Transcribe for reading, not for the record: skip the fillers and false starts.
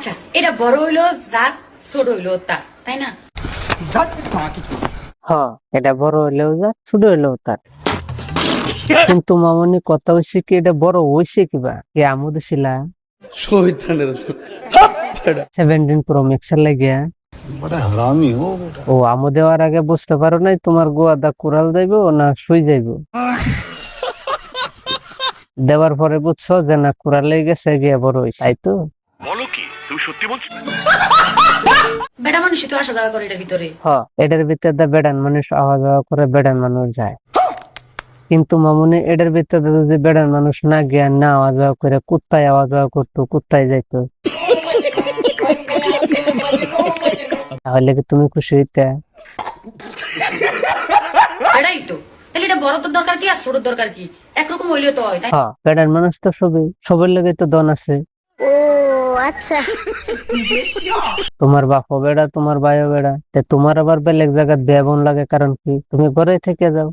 আচ্ছা এটা বড় হইলো জাত, ছোট হইলো তার, তাই না? হ্যাঁ, এটা বড় হইলেও যা ছোট হইলেও তার। কিন্তু মামনি কথা হচ্ছে কি, এটা বড় হইছে কিবা কি আমুদ ছিল 17 Pro Max এর লাগিয়া। बड़ा हरामी हो बेटा। ও আমু দেওয়ার আগে বুঝতে পারো নাই তোমার গোয়াদা কুড়াল যাইবো না শুই যাইবো। দেওয়ার পরে বুঝছো যে না কুড়ালে গেছে গিয়া বড় হইছে, তাই তো? বলো কি তুমি সত্যি বলছো? বেটা মানুষই তো আসা যাওয়া করে এটার ভিতরে। এটার ভিতরে দা বেড়ান মানুষ আওয়া যাওয়া করে, বেড়ান মানুষ যায়। কিন্তু মামুনি এটার ভিতরে যদি বেড়ান মানুষ না গিয়া না আওয়া যাওয়া করে কুত্তায় আওয়া যাওয়া করতো, কুত্তায় যাইতো, তাহলে কি তুমি খুশি হইতে? বেটাই তো, তাহলে এটা বড় তোর দরকার কি আর ছোট দরকার কি? একরকম হইলে তো হয়, তাই? বেড়ান মানুষ তো সবই, সবার লাগে তো দন আছে। তোমার বাপও বেড়া, তোমার ভাইও বেড়া, তোমার আবার বেলেগ জায়গায় বিয়া বোন লাগে কারণ কি? তুমি ঘরে থেকে যাও।